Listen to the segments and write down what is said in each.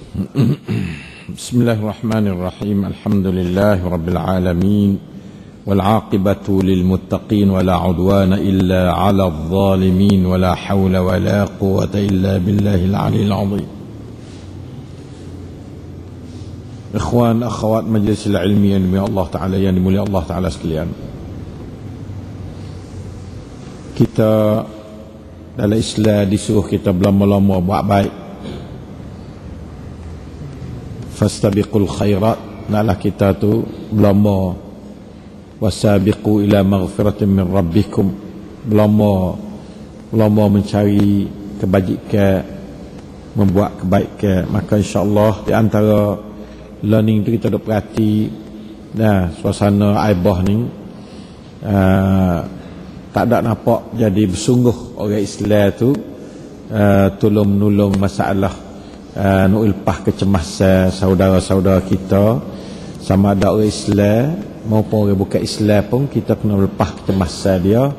بسم الله الرحمن الرحيم. الحمد لله رب العالمين والعاقبة للمتقين ولا عدوان إلا على الظالمين ولا حول ولا قوة إلا بالله العلي العظيم. إخوان أخوات مجلس العلمي yang dimuliakan Allah Ta'ala, yang dimuliakan Allah Ta'ala sekalian, kita dalam Islam disuruh kita berlama-lama buat baik. Fastabiqul khairat, naklah kita tu berlama. Wasabiqu ila maghfiratin min rabbikum, berlama mencari kebajikan, membuat kebaikan. Maka insya-Allah di antara learning tu kita duk perhati suasana aibah ni, tak ada nampak jadi bersungguh orang Islam tu tolong menolong masalah nak lepas kecemasan saudara-saudara kita, sama ada orang Islam maupun orang bukan Islam pun kita kena lepas kecemasan dia.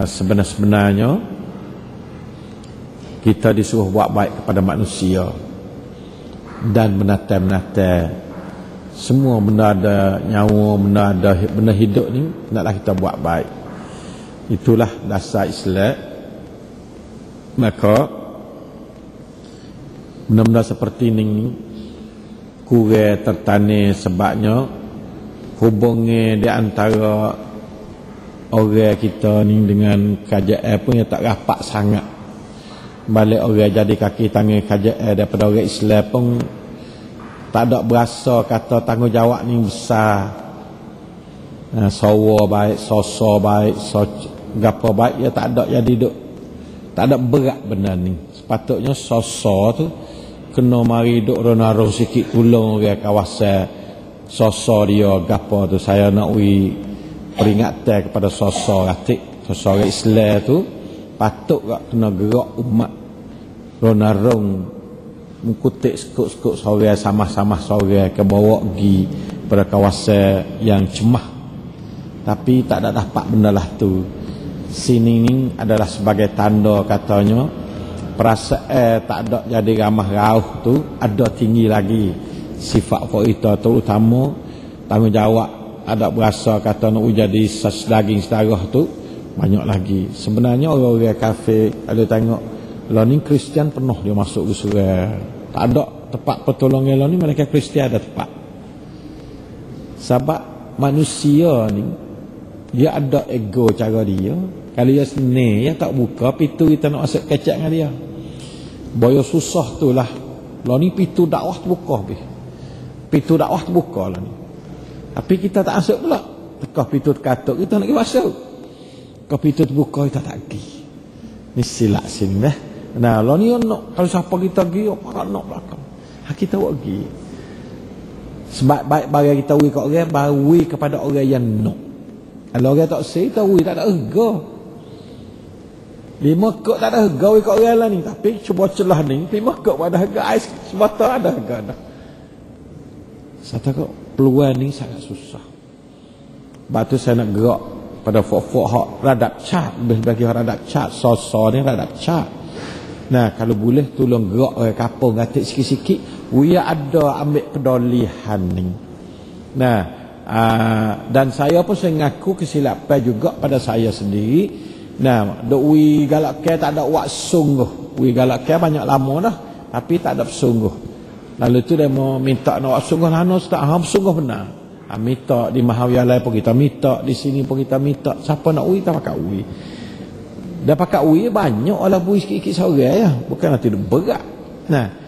Sebenarnya kita disuruh buat baik kepada manusia dan menata semua benda ada nyawa, benda ada benda hidup ni naklah kita buat baik. Itulah dasar Islam. Maka benda-benda seperti ini kurang tertane sebabnya hubungan di antara orang kita ni dengan kerajaan pun tak rapat sangat. Balik orang jadi kaki tangan kerajaan daripada orang Islam pun tak ada berasa kata tanggungjawab ni besar. Sawa baik, soso baik, gapo baik, ya tak ada jadi duk, tak ada berat benda ni. Sepatutnya soso tu kena mari duk ronarong sikit tolong orang kawasan soso dia gapo tu. Saya nak peringatan kepada soso ratik, soso orang Islam tu patut tak kena gerak umat ronarong mengkutik sekut-sekut sorang, sama-sama sorang ke bawa pergi pada kawasan yang cemah. Tapi tak ada dapat benda lah tu. Sini ni adalah sebagai tanda katanya perasaan tak ada jadi ramah rauh tu ada tinggi lagi. Sifat kita terutama tanggungjawab ada berasa kata nak jadi daging sedarah tu banyak lagi. Sebenarnya orang-orang kafir ada tengok lah ni Kristian penuh dia masuk ke surau. Tak ada tempat pertolongan lah ni, mereka Kristian ada tempat. Sebab manusia ni dia ada ego cara dia. Kalau dia seni, dia tak buka pintu kita nak masuk kecak dengan dia. Boyo susah tu lah. Lah ni pintu dakwah terbuka habis. Pintu dakwah terbuka lah ni. Tapi kita tak masuk pula. Tekah pintu terkatuk, kita nak pergi masuk. Tekah pintu terbuka, kita tak pergi. Ni silap sini dah. Lah ni nak, kalau siapa kita pergi, apa nak belakang. Kita buat pergi. Sebab baik bagi kita wui kat orang, bagi kepada orang yang nak. Kalau orang tak say, kita wui tak ada harga. 5 kok tak ada harga wui kat orang lah ni. Tapi cuba celah ni, 5 kok ada harga, ais sebata ada harga dah. Satu kok peluang ni sangat susah. Sebab tu saya nak gerak pada fok-fok hak radap cat, bagi hak radap cat, sosok ni radap cat. Kalau boleh tolong gerak orang kapung gatik sikit-sikit, dia ada ambil pedolehan ni. Dan saya pun saya ngaku kesilapan juga pada saya sendiri. Duk wi galakkan tak ada wak sungguh. Wi galakkan banyak lama dah, tapi tak ada bersungguh. Lalu tu dia mau minta nak wak sungguh lah, tak bersungguh benar. Minta di Mahawiyalai pun kita minta, di sini pun kita minta. Siapa nak wi, kita pakai wi. Dah pakai ui banyak lah bui sikit-sikit seorang ya. Bukan nanti berat.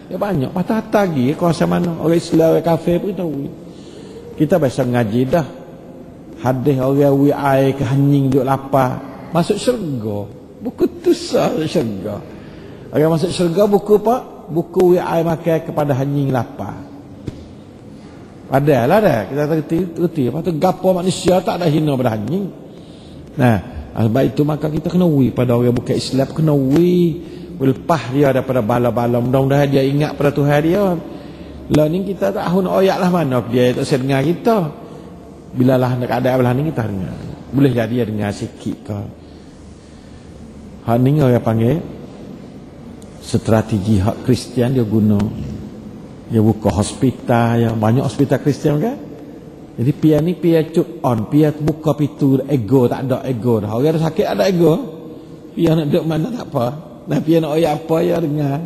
Ya banyak. Patah-patah lagi kawasan mana. Orang Islam, orang kafir pun kita ui. Kita biasa ngaji dah. Hadis orang ui air ke hening duduk lapar. Masuk syurga. Buku tu sah syurga. Orang masuk syurga buku apa? Buku ui air makan kepada hening lapar. Padahal lah dah. Kita terti. Lepas tu gapa manusia tak ada hina pada hening. Sebab itu maka kita kena wi pada orang bukan Islam, kena wi lepas dia daripada bala-bala. Mudah-mudahan dia ingat pada Tuhan dia. Lah ni kita tak tahu nak oyak lah mana dia tak saya dengar kita. Bila lah nak ada belah ni kita dengar. Boleh jadi dia dengar sikit ke. Hak ni orang panggil strategi hak Kristian dia guna. Dia buka hospital, ya banyak hospital Kristian kan. Jadi pia ni pia cut on, pia buka pintu ego, tak ada ego dah. Orang ada sakit ada ego. Pia nak duduk mana tak apa. Nah pia nak oyak apa ya dengar.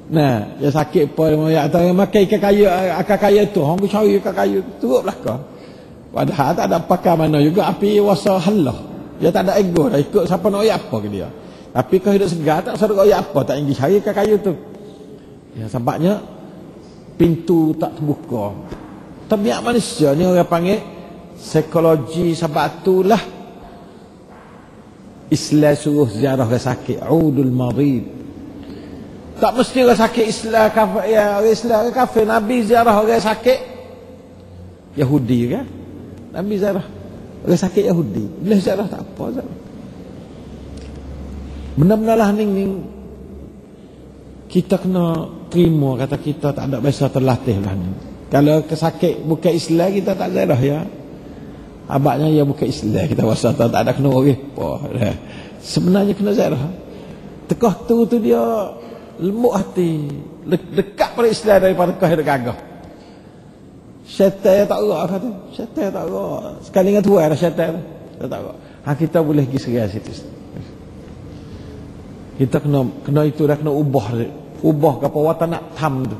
Nah, dia sakit apa oyak atau makan ikan kayu, akar kayu tu, hang cari ikan kayu turut belaka. Padahal tak ada pakar mana juga api wasa halah. Dia tak ada ego dah ikut siapa nak oyak apa ke dia. Tapi kalau hidup segar tak usah oyak apa, tak ingin cari ikan kayu tu. Ya sebabnya pintu tak terbuka. Tabiat manusia ni orang panggil psikologi, sebab itulah Islam suruh ziarah orang sakit, udul marid. Tak mesti orang sakit Islam kafir, ya orang Islam orang kafir. Nabi ziarah orang sakit Yahudi kan. Nabi ziarah orang sakit Yahudi. Bila ziarah tak apa ziarah. Benar-benar lah ni kita kena terima kata kita tak ada biasa terlatih lah ni. Kalau kesakit bukan Islam kita tak ziarah ya. Abaknya ya bukan Islam kita rasa tak ada kena orang apa. Sebenarnya kena ziarah. Tekah tu dia lembut hati, dekat pada Islam daripada tekah yang gagah. Syaitan tak gerak kata. Syaitan tak gerak. Sekali dengan tuan dah syaitan tak gerak. Kita boleh pergi serai situ. Kita kena itu dah kena ubah ke apa watan nak tam tu.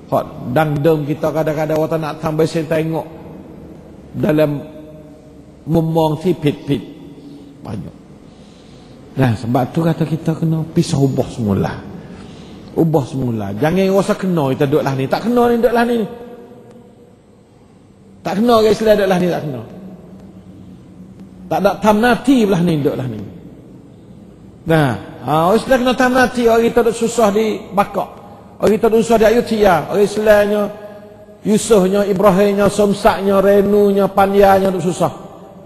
Hak dangdem kita kadang-kadang watan nak tam biasa tengok dalam memang tipit-pit banyak. Nah sebab tu kata kita kena pisah ubah semula. Ubah semula. Jangan rasa kena kita duduk lah ni. Tak kena ni duduk lah ni. Tak kena orang Islam duduk lah ni, tak kena. Tak ada tam nati belah ni duduk lah ni. Nah, orang Islam kena tam nati. Orang kita duduk susah di Bakak. Orang kita duduk susah di Ayutthaya. Orang Islamnya, Yusufnya, Ibrahimnya, Somsaknya, Renunya, Panyanya duduk susah.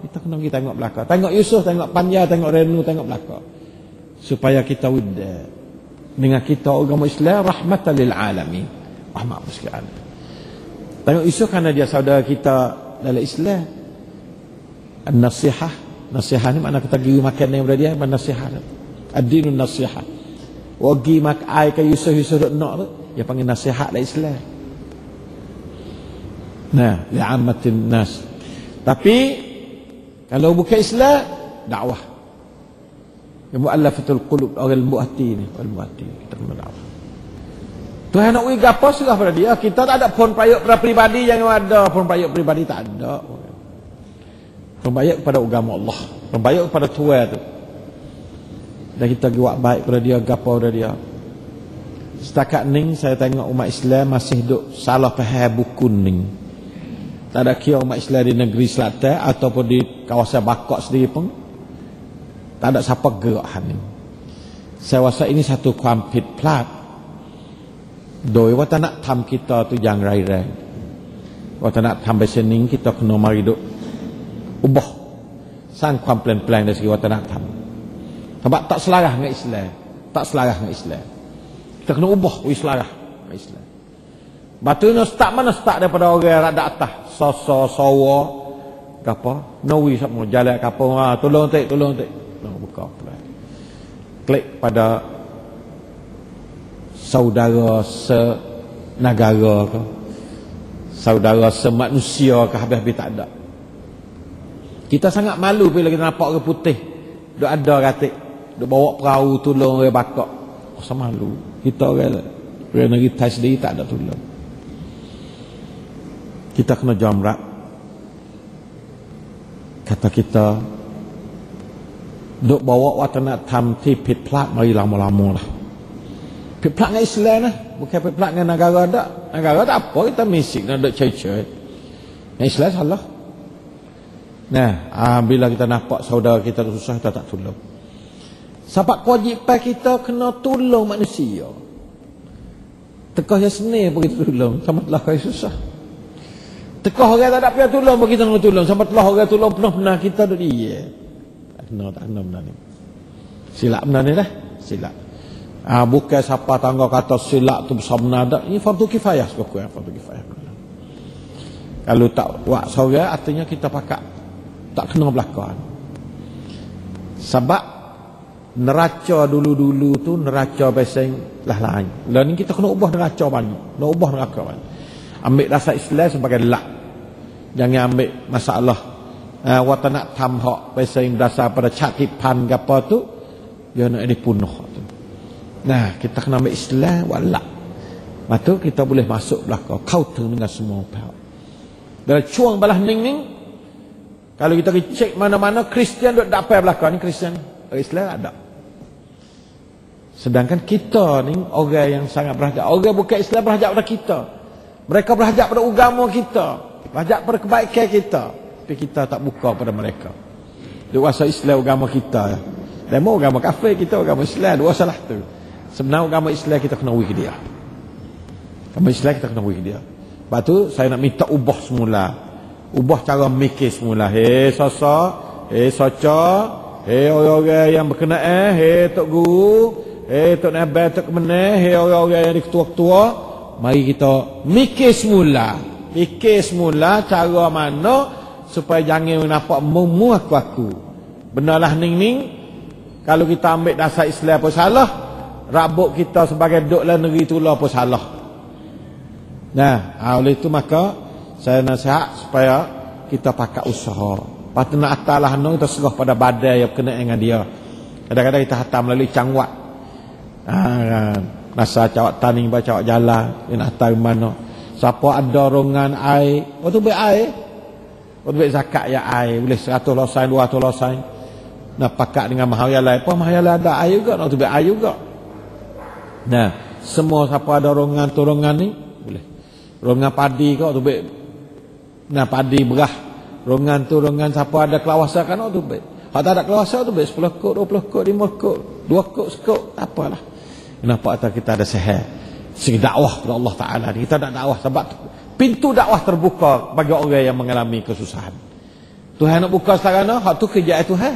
Kita kena pergi tengok belakang. Tengok Yusuf, tengok Panya, tengok Renu, tengok belakang. Supaya kita wudda. Dengan kita agama Islam, rahmatan lil alamin. Rahmat sekalian. Tengok Yusuf kerana dia saudara kita dalam Islam. An-nasihah. Nasihah ni makna kita pergi makan daripada dia. An-nasihah. Ad-dinun nasihah. Wagi makan air ke Yusuf duduk nak tu. Dia panggil nasihat dalam Islam. Nah, li'ammatin nas. Tapi kalau bukan Islam, dakwah. Mu'allafatul qulub, orang lembut hati ni, orang lembut hati. Kita kena dakwah. Tuhan nak uji apa serah pada dia. Kita tak ada pun payuk pada pribadi yang ada, pun payuk pribadi tak ada. Pun payuk kepada agama Allah, pun payuk kepada Tuhan tu. Dan kita buat baik pada dia, gapo pada dia. Setakat ni saya tengok umat Islam masih duk salah faham buku ni. Tak ada kira umat Islam di negeri selatan ataupun di kawasan Bakak sendiri pun tak ada siapa gerak ni. Saya rasa ini satuความผิดพลาด โดยวัฒนธรรม kita tu yang rai-rai. วัฒนธรรม แบบนี้ kita kena mari duk ubah, สร้างความเปลี่ยนแปลง dari segi วัฒนธรรม sebab tak selarah dengan Islam, tak selarah dengan Islam. Kita kena ubah selarah dengan Islam. Batunya start mana? Start daripada orang rada atas, soso sawa apa nawi sama jalan kapung, tolong tak buka pelan. Klik pada saudara senagara ke, saudara semanusia ke, habis-habis tak ada. Kita sangat malu bila kita nampak orang putih duk ada katik, duk bawa perahu tolong orang Bakak. Rasa malu. Kita orang negeri Thai sendiri tak ada tolong. Kita kena jamrak. Kata kita duk bawa วัฒนธรรม ที่ผิดพลาด mari lama-lama lah.ผิดพลาดdengan Islam lah, bukanผิดพลาดdengan negara dak. Negara tak apa, kita misik nak duk cai-cai. Dengan Islam salah. Nah, bila kita nampak saudara kita susah, kita tak tolong. Sebab kewajipan kita kena tolong manusia. Tekah yang seni pun kita tolong, sama telah kaya susah. Tekah orang tak ada pihak tolong pun kita nak tolong, sama telah orang tolong pernah kita duduk dia. Tak kena benda ni. Silap benda ni dah, silap. Bukan siapa tangga kata silap tu besar benar tak. Ini fardu kifayah sekurang, fardu kifayah. Kalau tak buat seorang, artinya kita pakat tak kena belakang. Sebab Neraca dulu-dulu tu neraca beseng lah lain. Lah ni kita kena ubah neraca banyak. Nak ubah neraca banyak. Ambil dasar Islam sebagai lak. Jangan ambil masalah watanak tham hak beseng dasar pada cakipan ke apa tu, dia nak dipunuh tu. Nah, kita kena ambil Islam walak. Maka kita boleh masuk belakang counter dengan semua pihak. Dalam cuang balah ning kalau kita cek mana-mana Kristian duk dapat belakang ni Kristian, Islam ada. Sedangkan kita ni orang yang sangat berhajat. Orang bukan Islam berhajat pada kita. Mereka berhajat pada agama kita, berhajat pada kebaikan kita. Tapi kita tak buka pada mereka. Dia rasa Islam agama kita. Demo agama kafir, kita agama Islam. Dua salah tu. Sebenarnya agama Islam kita kena wih dia. Agama Islam kita kena wih dia. Lepas tu saya nak minta ubah semula. Ubah cara mikir semula. Hei Sosa, hei Soca, hei orang-orang yang berkenaan, hei Tok Guru, hei Tok Nabai, Tok Kemenang, hei orang-orang yang di ketua-ketua. Mari kita mikir semula. Fikir semula cara mana supaya jangan nampak mumu aku. Benalah ning-ning. Kalau kita ambil dasar Islam pun salah. Rabuk kita sebagai duk dalam negeri tu lah pun salah. Nah, oleh itu maka saya nasihat supaya kita pakai usaha. Lepas tu nak atas lah kita serah pada badai yang kena dengan dia. Kadang-kadang kita hantar melalui cangwat. Nasa cawak taning baca cawak jalan. Dia nak hantar mana. Siapa ada rongan air. Waktu baik air. Waktu baik zakat ya air. Boleh 100 losain, 200 losain. Nak pakat dengan mahayalai. Apa mahayalai ada air juga. Waktu baik air juga. Nah, semua siapa ada rongan tu rongan ni. Boleh. Rongan padi kau tu baik. Nah, padi berah. Rongan tu rongan siapa ada kelawasa kan tu baik. Kalau tak ada kelawasa tu baik 10 kok, 20 kok, 5 kok, 2 kok, sekok. Tak apalah. Kenapa atas kita ada sehat? Segi dakwah kepada Allah Ta'ala. Kita nak dakwah sebab pintu dakwah terbuka bagi orang yang mengalami kesusahan. Tuhan nak buka sekarang hak tu kerjaan Tuhan.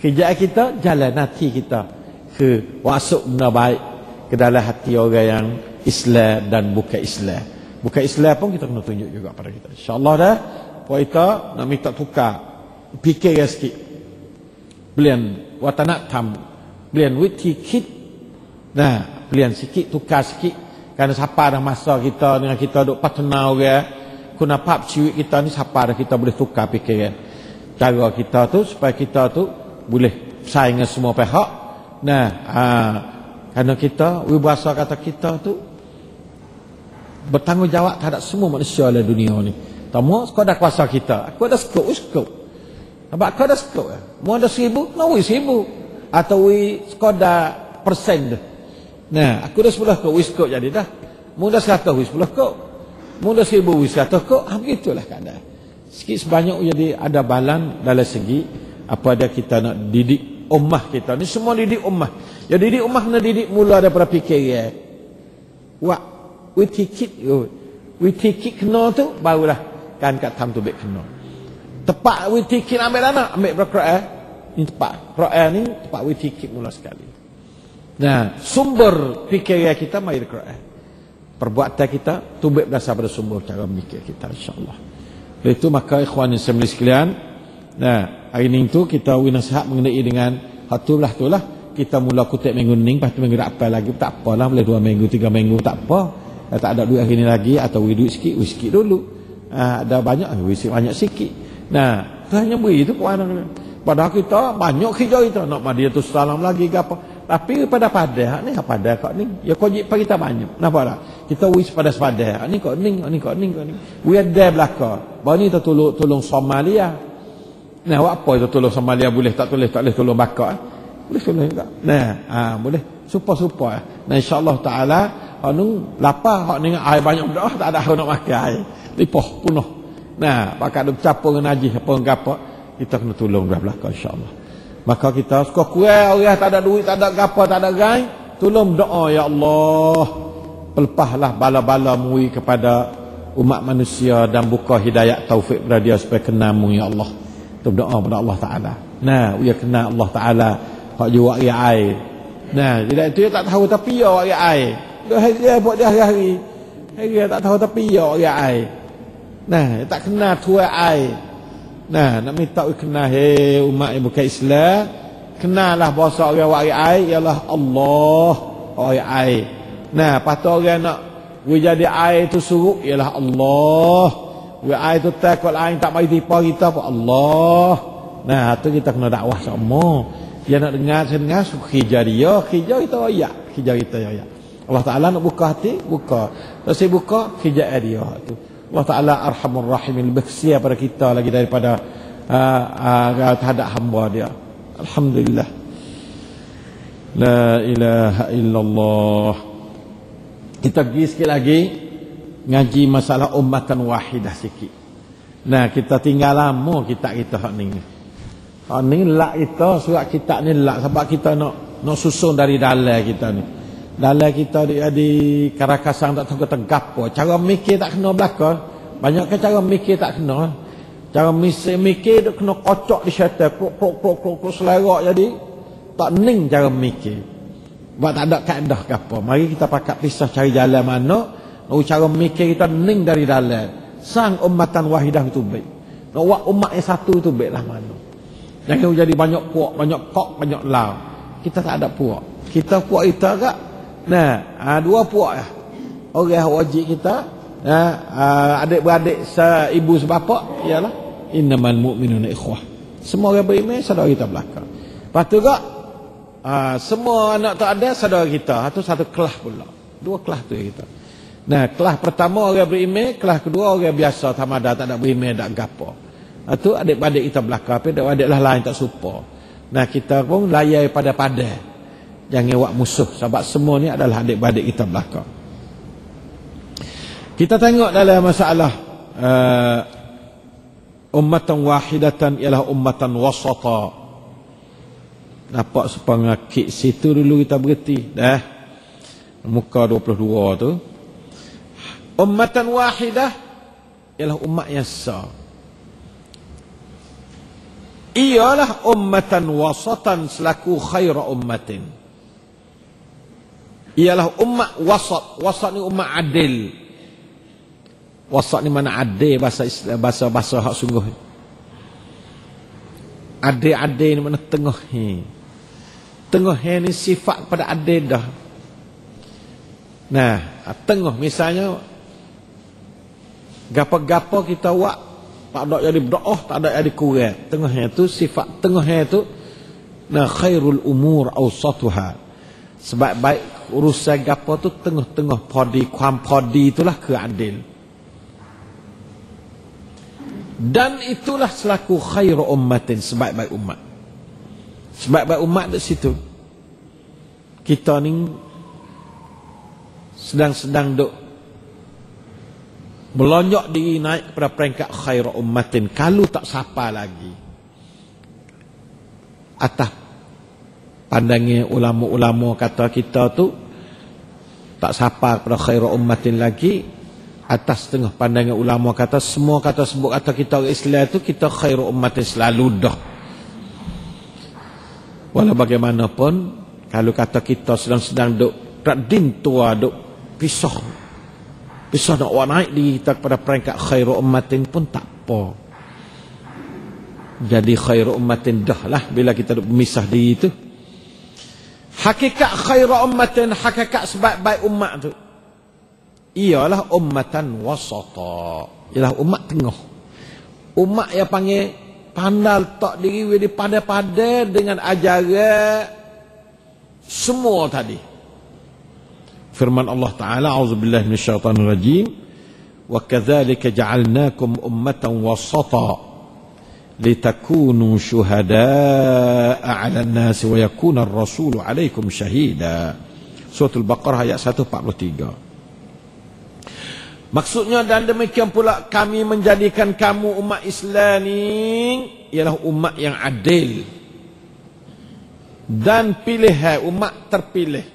Kerjaan kita jalan hati kita ke masuk benda baik ke dalam hati orang yang Islam dan bukan Islam. Bukan Islam pun kita kena tunjuk juga pada kita. InsyaAllah dah puan kita nak minta tukar fikir sikit. Belian watanak tam. Belian witi kit. Nah, belian sikit tukar sikit. Kerana siapa dah masa kita dengan kita duk partner orang. Kuna pap ciwik kita ni siapa dah kita boleh tukar fikiran. Cara kita tu supaya kita tu boleh saing dengan semua pihak. Nah, kerana kita, bahasa kata kita tu bertanggungjawab terhadap semua manusia dalam dunia ni. Tamu sekadar kuasa kita. Aku ada skop. Nampak aku ada skop. Mu ada 1000, nak 1000. Atau sekadar persen dah. Nah, aku dah 10 kok, skop jadi dah. Mu dah 100, 10 kok. Mu dah 1000, 100 kok. Begitulah keadaan. Sikit sebanyak jadi ada balan dalam segi apa ada kita nak didik ummah kita. Ni semua didik ummah. Ya didik ummah kena didik mula daripada fikiran. We take it kena tu barulah kan kat tam tu baik kena. Tepat we take it ambil anak, ambil Quran. Ni tepat. Quran ni tepat we take it mula sekali. Nah, sumber fikiran kita mari Quran. Perbuatan kita tu baik berdasar pada sumber cara mikir kita insya-Allah. Itu maka ikhwan yang sekalian, nah, hari ni tu kita nasihat mengenai dengan hatulah tulah kita mula kutip minggu ni, lepas tu minggu depan lagi tak apalah, boleh 2 minggu 3 minggu tak apa. Tak ada duit hari ni lagi atau duit sikit, sikit dulu. Ada banyak, banyak sikit. Nah, tu hanya beri itu puan. Padahal kita banyak kerja kita nak dia tu salam lagi ke apa. Tapi pada ni apa dah kau ni? Ya kau jip kita banyak. Kenapa tak? Kita wis pada sepadah. Ni kau ni. We ada belaka. Baru ni kita tolong Somalia. Nah, apa itu tolong Somalia boleh tak boleh tolong bakar. Boleh tolong juga. Nah, boleh. Supa. Nah, insya-Allah taala anu lapar hak ni air banyak dah tak ada nak makan air. Lipoh penuh. Nah, pakat duk campur dengan najis apa kita kena tolong dah belaka insya-Allah. Maka kita suka kurang orang tak ada duit, tak ada gapo, tak ada gai, tolong doa ya Allah. Pelepahlah bala-bala mui kepada umat manusia dan buka hidayah taufik kepada dia supaya kenamu ya Allah. Itu doa kepada Allah Taala. Nah, dia kena Allah Taala hak jual air. Nah, tidak itu dia tak tahu tapi ya air. Dia hari buat dia hari-hari. Dia tak tahu tapi ya air. Nah, tak kena tuai air. Nah, nak minta kena umat yang bukan Islam, Kenalah bahasa orang waris air ialah Allah, waris air. Nah, patut orang nak jadi air tu suruh ialah Allah. Air tu takut air tak mari tipa kita pun Allah. Nah, tu kita kena dakwah sama. Dia nak dengar, saya dengar, khijah dia, khijah kita royak, khijah kita royak. Allah Ta'ala nak buka hati, buka. Terus saya buka, khijah dia tu. Allah Ta'ala Arhamur Rahimin, lebih kesian pada kita lagi daripada terhadap hamba dia. Alhamdulillah. La ilaha illallah. Kita pergi sikit lagi ngaji masalah ummatan wahidah sikit. Nah, kita tinggal lama kita hak ni. Hak ni lak kita, surat kita ni lak sebab kita nak susun dari dalam kita ni. Dalam kita di Karakasang tak tahu tegap apa. Cara mikir tak kena belakang. Banyak ke cara mikir tak kena. Cara mikir dia kena kocok di syaitan. Krok selerak jadi tak ning cara mikir. Sebab tak ada kaedah ke apa. Mari kita pakat pisah cari jalan mana. Cara mikir kita ning dari dalam. Sang ummatan wahidah itu baik. Nak buat umat yang satu itu baiklah mana. Jangan jadi banyak puak, banyak kok, banyak lau. Kita tak ada puak. Kita puak kita agak. Nah, dua puak ya. Orang wajib kita, adik-beradik seibu sebapa ialah innamal mu'minuna ikhwah. Semua orang beriman saudara kita belakang. Lepas tu gak semua anak tak ada saudara kita. Itu satu kelas pula. Dua kelas tu kita. Nah, kelas pertama orang beriman, kelas kedua orang biasa tamada tak ada beriman, tak gapo. Itu adik-beradik kita belakang, tapi adik-beradik lah lain tak supa. Nah, kita pun layai pada-pada. Jangan buat musuh sebab semua ni adalah adik-beradik kita belakang. Kita tengok dalam masalah ummatan wahidatan ialah ummatan wasata. Nampak sepengakit situ dulu kita berhenti dah. Muka 22 tu. Ummatan wahidah ialah umat yang sah. Ialah ummatan wasatan selaku khaira ummatin. Ialah umat wasat. Wasat ni umat adil. Wasat ni mana adil bahasa Islam, bahasa hak sungguh. Adil ni mana tengah ni. Tengah ni sifat pada adil dah. Nah, tengah misalnya gapa-gapa kita buat tak ada jadi berdoa, tak ada jadi kurang. Tengahnya tu sifat tengahnya tu nah khairul umur awsatuha. Sebab baik urusan gapo tu tengah-tengah padi, kuam padi itulah keadil. Dan itulah selaku khairu ummatin, sebaik-baik umat. Sebaik-baik umat di situ. Kita ni sedang duk melonjak diri naik kepada peringkat khairu ummatin. Kalau tak sapa lagi atas pandangnya ulama-ulama kata kita tu tak sapa kepada khairu ummatin lagi. Atas tengah pandangan ulama kata semua kata sebut kata kita orang Islam tu kita khairu ummatin selalu dah. Walau bagaimanapun kalau kata kita sedang duk din tua duk pisah nak naik diri kita kepada peringkat khairu ummatin pun tak apa. Jadi khairu ummatin dah lah bila kita duk memisah diri itu. Hakikat khairu ummatin, hakikat sebaik-baik umat tu ialah ummatan wasata. Ialah umat tengah. Umat yang panggil pandal tak diri di pada-pada dengan ajaran semua tadi. Firman Allah Ta'ala, a'udzubillahi minasyaitanir rajim, wa kadzalika ja'alnakum ummatan wasata litakunu syuhada'a 'alan nasi wa yakuna ar-rasulu 'alaikum syahida. Surah Al-Baqarah ayat 143. Maksudnya dan demikian pula kami menjadikan kamu umat Islam ni ialah umat yang adil dan pilihan umat terpilih.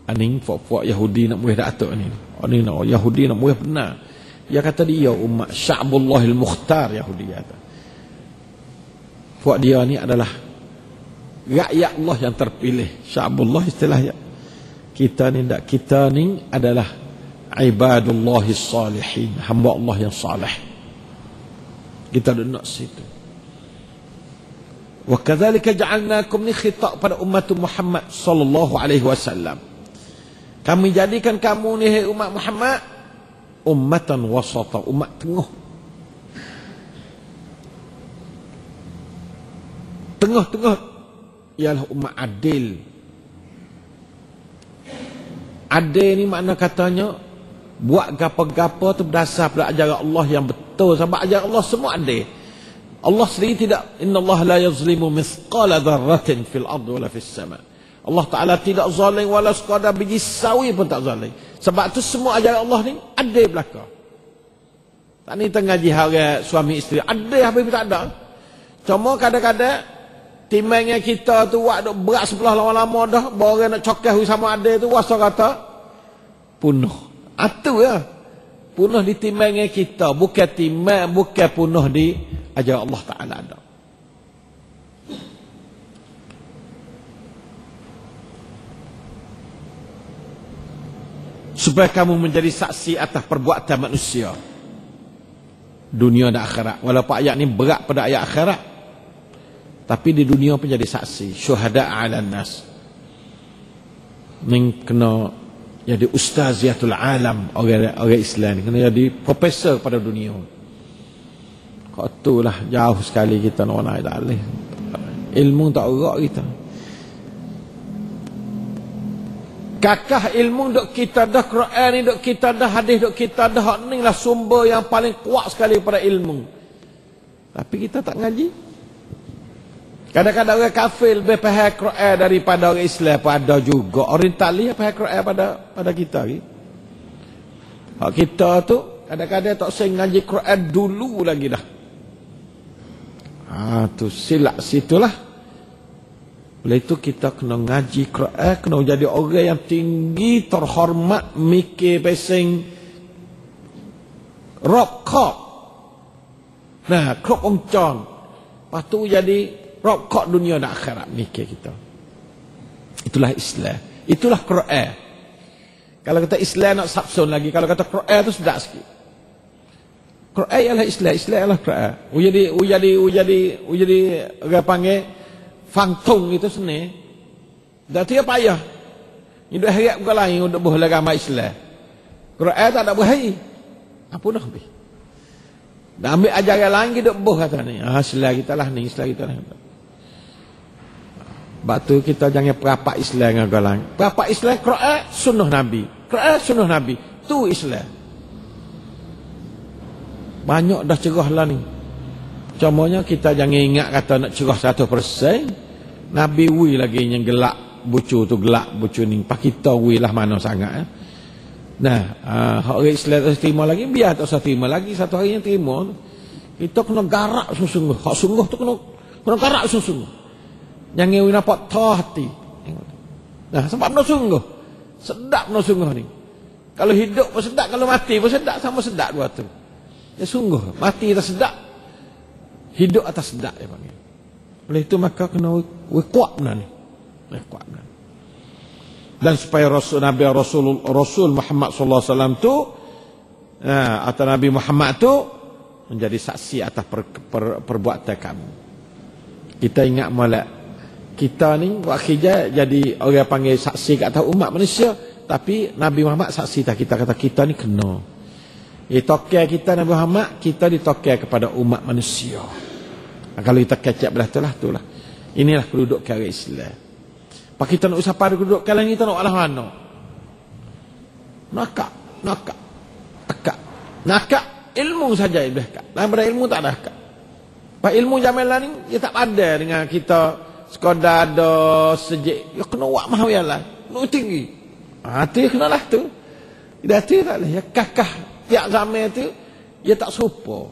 Aning puak-puak Yahudi nak muih dak atuk ni. Ani nak Yahudi nak muih benar. Dia kata dia umat Sya'bullahil Mukhtar Yahudi kata. Puak dia ni adalah rakyat Allah yang terpilih. Sya'bullah istilahnya. Kita ni adalah ibadullahis salihin, hamba Allah yang saleh. Kita nak situ. Wa kadzalika ja'alnakum, ni khitab pada umat Muhammad sallallahu alaihi wasallam. Kami jadikan kamu ni umat Muhammad ummatan wasata, umat tengah. Tengah-tengah ialah umat adil. Adil ni makna katanya buat gapa-gapa tu berdasar pada ajaran Allah yang betul. Sebab ajaran Allah semua adil. Allah sendiri tidak, innallaha la yazlimu mithqala dzarratin fil ardi wala fis sama. Allah Taala tidak zalim wala sekadar biji sawi pun tak zalim. Sebab tu semua ajaran Allah ni adil belaka. Tak ni tengah jihad suami isteri adil habis tak ada. Cuma kadang-kadang timangnya kita tu buat duk berat sebelah lama-lama dah, baru nak cokah sama adil tu wasa kata punuh. Atu ya. Punuh di timangnya kita, bukan timang, bukan punuh di ajaran Allah Taala ada. Supaya kamu menjadi saksi atas perbuatan manusia dunia dan akhirat. Walaupun ayat ni berat pada ayat akhirat, tapi di dunia pun jadi saksi, syuhada 'alan nas. Ning kena jadi ustaziatul alam, orang Islam ni kena jadi profesor pada dunia. Kau itulah jauh sekali kita nak naik dalih. Ilmu tak gerak kita. Kakah ilmu dok kita dah, Quran ni dok kita dah, hadis dok kita dah, hak ni lah sumber yang paling kuat sekali pada ilmu. Tapi kita tak ngaji. Kadang-kadang orang kafir lebih faham Quran daripada orang Islam pun ada juga. Orang tali faham Quran pada kita ni. Hak kita tu kadang-kadang tak usah ngaji Quran dulu lagi dah. Tu silap situlah. Oleh itu kita kena ngaji Quran, kena jadi orang yang tinggi, terhormat, mikir pesing rokok. Nah, krok ongcon. Lepas tu jadi rokok dunia dan akhirat mikir kita. Itulah Islam. Itulah Quran. Kalau kata Islam nak sabsun lagi, kalau kata Quran tu sedap sikit. Quran ialah Islam, Islam ialah Quran. Jadi orang panggil fangtung itu seni. Dah tiap payah. Hidup harap bukan lain untuk boleh agama Islam. Quran tak ada berhari. Apa dah habis? Dah ambil ajaran lain hidup boh kata ni. Islam kita lah ni, Islam kita lah. Sebab tu kita jangan perapat Islam dengan orang lain. Perapat Islam, Quran, sunnah Nabi. Quran, sunnah Nabi. Tu Islam. Banyak dah cerah lah ni. Contohnya kita jangan ingat kata nak cerah 100%. Nabi wi lagi yang gelak bucu tu, gelak bucu ni. Pak kita wi lah mana sangat. Nah, orang Islam tak terima lagi, biar tak usah terima lagi, satu hari yang terima. Kita kena garak sungguh-sungguh. Hak sungguh tu kena garak sungguh-sungguh. Jangan wi nampak tah hati. Nah, sebab nak sungguh. Sedap nak sungguh ni. Kalau hidup pun sedap, kalau mati pun sedap, sama sedap dua tu. Ya sungguh, mati atas sedap, hidup atas sedap dia panggil. Oleh itu maka kena kuat benar ni. Kuat benar. Dan supaya Rasul Muhammad sallallahu alaihi wasallam tu atau Nabi Muhammad tu menjadi saksi atas perbuatan kamu. Kita ingat molek kita ni wakhija jadi orang panggil saksi kat atas umat manusia, tapi Nabi Muhammad saksi tak kita, kata kita ni kena. Ditokar kita Nabi Muhammad, kita ditokar kepada umat manusia. Kalau kita kecek belah itulah. Inilah kedudukan orang Islam. Pak kita nak usah pada kedudukan lain, kita nak alah mana? Nakak ilmu saja iblis kak. Lain pada ilmu tak ada kak. Pak ilmu jamilah ni dia tak ada dengan kita sekadar ada sejik. Ya kena wak mahal yang lain. Kena tinggi. Tu kenalah tu. Dia tu tak boleh. Ya kakah tiap zaman tu dia tak serupa.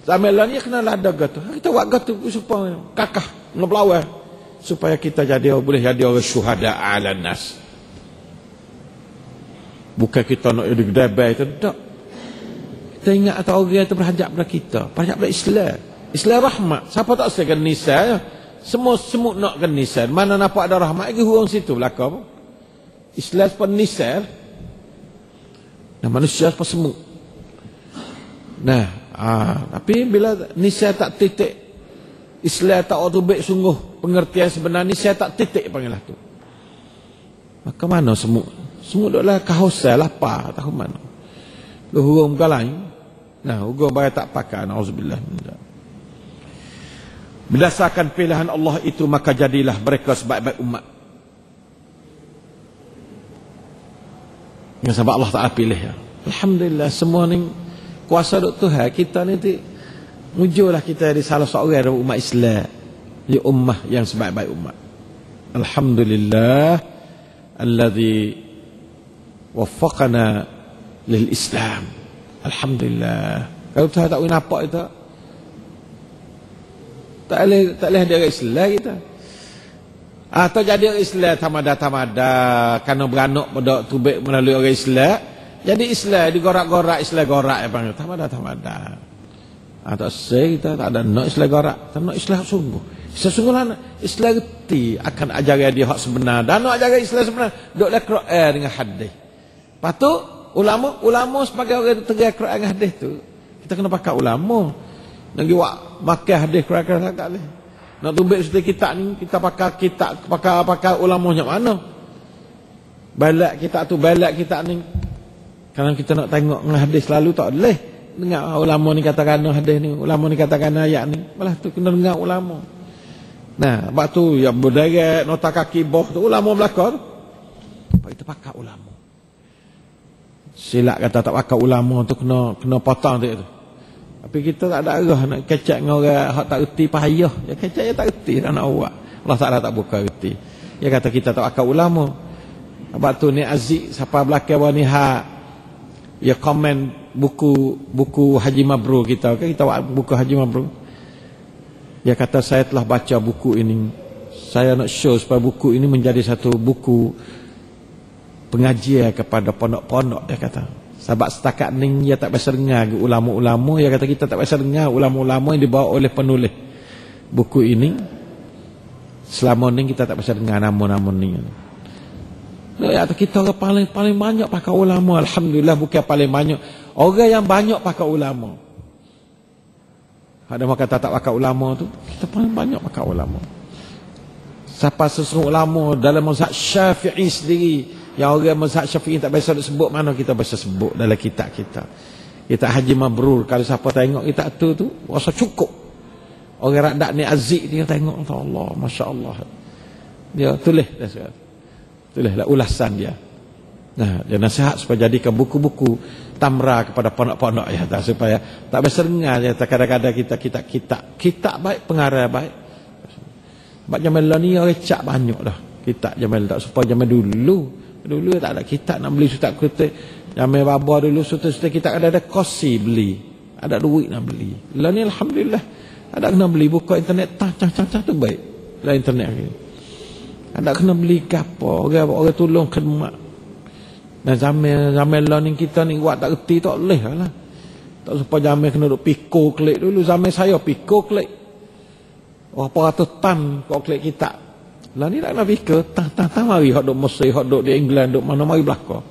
Zaman lain dia kenalah ada gatu. Kita buat gatu supaya kakah nak berlawan supaya kita jadi boleh jadi orang syuhada 'alan nas. Bukan kita nak jadi debai tu tak. Kita ingat atau orang itu berhajat pada kita, berhajat pada Islam. Islam rahmat. Siapa tak segan nisa ya? Semua nak kan nisa. Mana nampak ada rahmat lagi hurung situ belaka apa? Islam seperti nisa. Nah, manusia seperti semut. Nah, tapi bila nisa tak titik Islam tak otobek sungguh pengertian sebenar ni, saya tak titik panggil lah tu. Maka mana semut? Semut duduklah kehausan, lapar, tahu mana. Lu hurung bukan lain. Nah, hurung bayar tak pakai, na'udzubillah. Berdasarkan pilihan Allah itu, maka jadilah mereka sebaik-baik umat. Yang sebab Allah Ta'ala pilih ya. Alhamdulillah, semua ni kuasa duk Tuhan. Kita ni mujurlah kita di salah seorang dari umat Islam, di ummah yang sebaik-baik umat. Alhamdulillah alladhi waffaqana lil Islam. Alhamdulillah. Kalau Tuhan tak boleh nampak kita, tak boleh dia orang Islam kita. Atau jadi orang Islam tamada-tamada kerana beranak pada tubik melalui orang Islam, jadi Islam digorak-gorak, Islam gorak yang panggil tamada-tamada. Tak say kita tak ada nak Islam gorak, tak nak Islam sungguh. Islam sungguh lah, Islam reti akan ajaran dia hak sebenar. Dan nak ajaran Islam sebenar duduklah Quran dengan hadis. Lepas tu ulama sebagai orang tegar Quran dengan hadis tu, kita kena pakai ulama. Nak buat makan hadis Quran tak boleh. Nak tubik seperti kitab ni, kita pakai ulama macam mana? Balak kitab ni. Kalau kita nak tengok dengan hadis selalu tak boleh. Dengar ulama ni katakan hadis ni, ulama ni katakan ayat ni. Malah tu kena dengar ulama. Nah, sebab tu yang berderet nota kaki bawah tu ulama belakang. Sebab kita pakai ulama. Silap kata tak pakai ulama tu kena potong tu. Tapi kita tak ada arah nak kecak dengan orang hak tak reti payah. Ya kecak ya tak reti dah nak buat. Allah Taala tak buka reti. Dia kata kita tak pakai ulama. Sebab tu ni Aziz siapa belakang bawah ni ya komen buku Haji Mabrur kita buku Haji Mabrur. Dia kata saya telah baca buku ini, saya nak show supaya buku ini menjadi satu buku pengajian kepada pondok-pondok. Dia kata sebab setakat ni dia tak biasa dengar ulama-ulama. Dia kata kita tak biasa dengar ulama-ulama yang dibawa oleh penulis buku ini. Selama ni kita tak biasa dengar nama-nama ni. Ya, kita orang paling banyak pakai ulama. Alhamdulillah, bukan paling banyak, orang yang banyak pakai ulama. Ada orang kata tak pakai ulama tu, kita paling banyak pakai ulama. Siapa sesuatu ulama dalam mazhab Syafi'i sendiri, yang orang mazhab Syafi'i tak biasa sebut, mana kita biasa sebut dalam kitab kita. Kitab Haji Mabrur, kalau siapa tengok kitab tu rasa cukup. Orang radak ni Aziz dia tengok, Allah, masya-Allah. Dia tulislah ulasan dia. Nah, dia nasihat supaya jadikan buku-buku tamra kepada pondok-pondok ya, supaya tak biasa dengar ya, kadang-kadang kita baik, pengarah baik. Sebab zaman ni orang cak banyak dah. Kitab zaman tak supaya zaman dulu tak ada kitab nak beli surat kutip. Zaman baba dulu surat kita ada kosi beli. Ada duit nak beli. Lah ni alhamdulillah ada kena beli buka internet cah tu baik. Lah internet ni. Ada kena beli gapo, orang tolong khidmat. Dan zaman learning kita ni buat tak reti tak boleh lah. Tak supaya zaman kena duk piko klik dulu. Zaman saya piko klik. Berapa ratus tan kau klik kitab. Lah ni tak nak piko, tang mari hok duk Mesir, hok duk di England, duk mana mari belaka.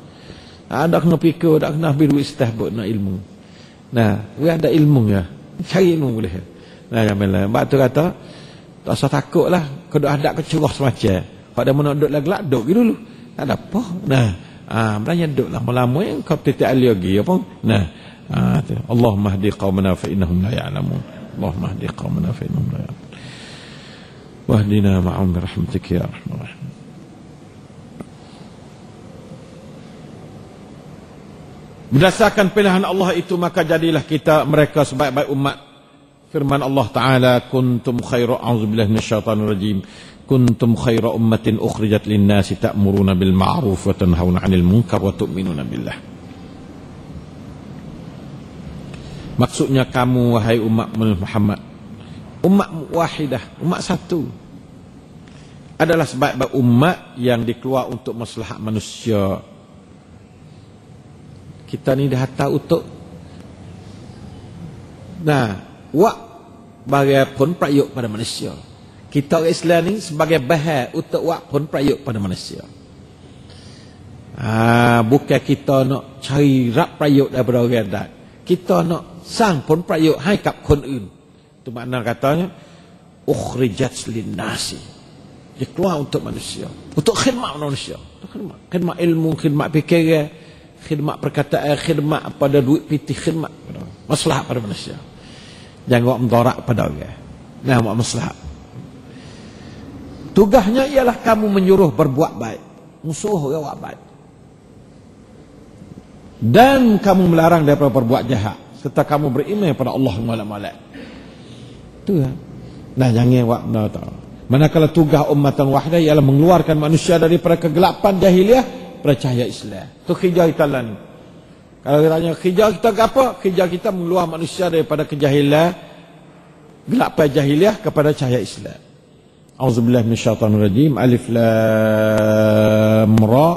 Ada kena piko, ada kena ambil duit setah buat nak ilmu. Nah, we ada ilmu ya. Cari ilmu boleh. Nah, zaman lah. Bak tu kata tak usah takutlah, kau ada kecurah semacam. Pada mana duduk lagi duduk dulu. Tak ada apa. Nah, beranya duduk lama-lama yang kau titik alih lagi apa? Nah, Allahumma hdi qaumana fa innahum la ya'lamun. Allahumma hdi qaumana fa innahum la ya'lamun. Wahdina ma'ahum bi rahmatika ya arhamar rahimin. Berdasarkan pilihan Allah itu, maka jadilah kita mereka sebaik-baik umat. Firman Allah Ta'ala, kuntum khairu, a'udzubillahi minasyaitanir rajim, kuntum khairu ummatin ukhrijat lin-nasi ta'muruna bil ma'ruf wa tanhauna 'anil munkar wa tu'minuna billah. Maksudnya kamu wahai umat Muhammad, umat wahidah, umat satu, adalah sebaik-baik umat yang dikeluar untuk maslahat manusia. Kita ni dihantar untuk buat bagai pun prayuk pada manusia. Kita orang Islam ni sebagai bahan untuk buat pun prayuk pada manusia. Bukan kita nak cari rap prayuk daripada orang lain. Kita nak sang pun prayuk hai kat konอื่น. Itu makna katanya ukhrijat lin-nasi. Dia keluar untuk manusia, untuk khidmat manusia, untuk khidmat ilmu, khidmat fikiran, khidmat perkataan, khidmat pada duit pitih, khidmat maslahat pada manusia. Jangan buat mudarat pada orang. Nah, buat maslahat. Tugasnya ialah kamu menyuruh berbuat baik, musuh orang buat baik, dan kamu melarang daripada berbuat jahat, serta kamu beriman pada Allah Malak-malak. Itu kan. Nah, jangan buat benda tu. Manakala tugas ummatan wahidah ialah mengeluarkan manusia daripada kegelapan jahiliah pada cahaya Islam. Tu kerja kita lah ni. Kalau kita tanya kerja kita apa? Kerja kita mengeluarkan manusia daripada kejahilan, gelapan jahiliah kepada cahaya Islam. Auzubillahi minasyaitonir rajim. Alif lam ra.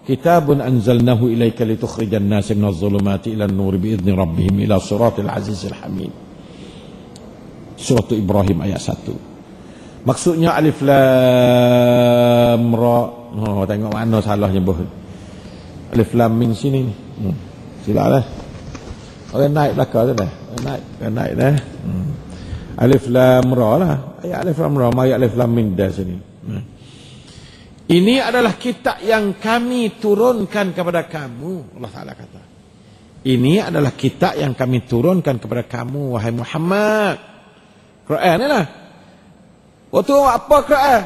Kitabun anzalnahu ilaika litukhrijan nasa minadh dhulumati ilan nur biizni rabbihim ila siratil azizil hamid. Surah Ibrahim ayat 1. Maksudnya alif lam ra. Oh, tengok mana salah nyebut. Alif lam mim sini ni. Silalah. Orang naik belakang tu dah. Naik dah. Alif lam ra lah. Ayat alif lam ra, ayat alif lam mim dah sini. Ini adalah kitab yang kami turunkan kepada kamu. Allah Ta'ala kata. Ini adalah kitab yang kami turunkan kepada kamu, wahai Muhammad. Quran ni lah. Waktu apa Quran?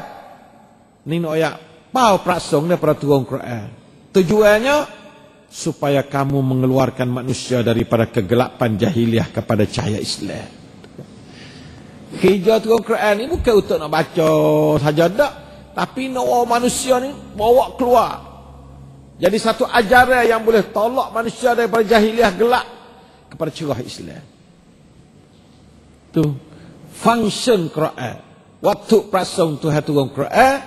Ni nak ayat pau prasong daripada turun Quran. Tujuannya supaya kamu mengeluarkan manusia daripada kegelapan jahiliah kepada cahaya Islam. Hijau turun Quran ni bukan untuk nak baca saja tak, tapi nak bawa manusia ni bawa keluar. Jadi satu ajaran yang boleh tolak manusia daripada jahiliah gelap kepada cerah Islam. Tu function Quran. Waktu prasong Tuhan turun Quran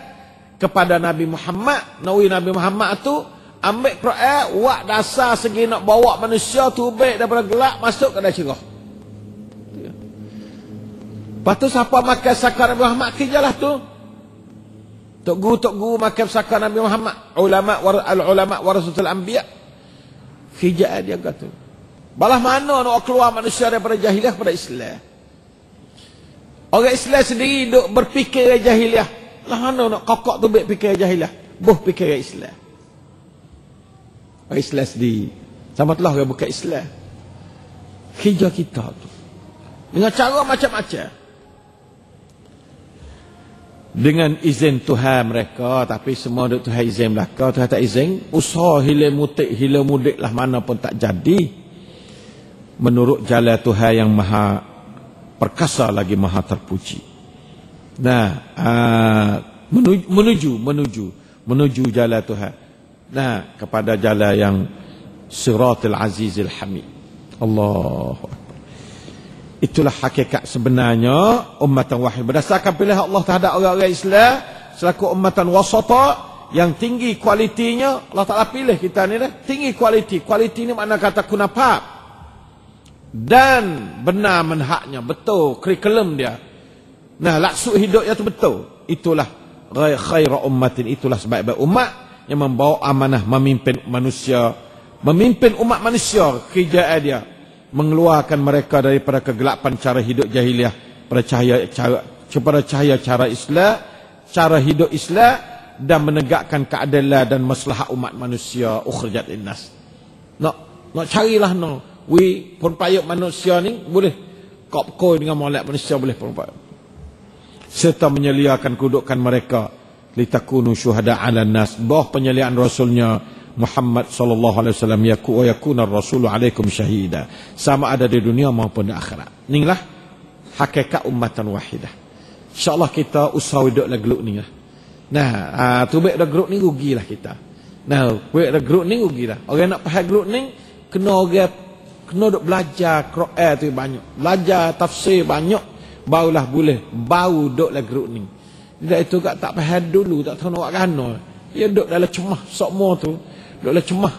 kepada Nabi Muhammad, Nabi Muhammad tu ambil Quran, buat dasar segi nak bawa manusia tu baik daripada gelap masuk ke dalam cerah. Lepas tu siapa makan sakar Nabi Muhammad kerjalah tu. Tok guru makan sakar Nabi Muhammad, ulama warasatul anbiya. Kerjaan dia kata. Balah mana nak keluar manusia daripada jahiliah kepada Islam? Orang Islam sendiri duk berfikir jahiliah. Lah mana nak kokok tu baik fikir jahiliah? Boh fikir Islam. Orang Islam sendiri. Sama telah orang bukan Islam. Kerja kita tu. Dengan cara macam-macam. Dengan izin Tuhan mereka. Tapi semua duk Tuhan izin belakang. Tuhan tak izin. Usaha hila mudik lah mana pun tak jadi. Menurut jalan Tuhan yang maha perkasa lagi maha terpuji. Nah, menuju jalan Tuhan. Nah, kepada jalan yang siratul azizil hamid. Allahu akbar. Itulah hakikat sebenarnya ummatan wahid. Berdasarkan pilihan Allah terhadap orang-orang Islam selaku ummatan wasata yang tinggi kualitinya. Allah Ta'ala pilih kita ni dah. Tinggi kualiti. Kualiti ni makna kata kunafat. Dan benar manhajnya, betul kurikulum dia. Nah, laksud hidupnya tu betul. Itulah khairu ummatin, itulah sebaik-baik umat yang membawa amanah memimpin manusia, memimpin umat manusia. Kerjaan dia mengeluarkan mereka daripada kegelapan cara hidup jahiliah pada cahaya cara Islam, cara hidup Islam, dan menegakkan keadilan dan maslahat umat manusia. Ukhrijat linnas. Nak carilah no. Perpayuk manusia ni boleh kopkoi dengan molek manusia boleh perpayuk. Serta menyeliakan kedudukan mereka litakunu syuhada 'alan nas. Bah penyeliaan rasulnya Muhammad sallallahu alaihi wasallam yakuna ar-rasulu 'alaikum syahida. Sama ada di dunia maupun di akhirat. Inilah hakikat ummatan wahidah. Insya-Allah kita usaha hidup lagu ni lah. Nah, tu baik dah grup ni rugilah kita. Nah, baik dah grup ni rugilah. Orang nak faham grup ni kena duk belajar Quran tu banyak, belajar tafsir banyak, barulah boleh bau duk lah grup ni. Dia itu tak faham dulu, tak tahu nak buat gano. Dia duk dalam cemah sokmo tu, duk dalam cemah.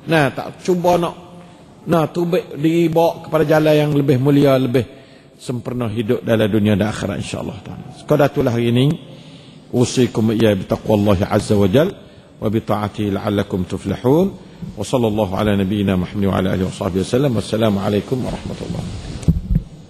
Nah, tak cuba nak tubik dibawa kepada jalan yang lebih mulia, lebih sempurna hidup dalam dunia dan akhirat insya-Allah taala. Sekadar itulah hari ini usikum ya bi taqwallahi azza wa jalla wa bi ta'atihi la'allakum tuflihun. Wa sallallahu ala nabiyyina Muhammad wa ala alihi wa sahbihi wasallam. Wassalamu alaikum warahmatullahi wabarakatuh.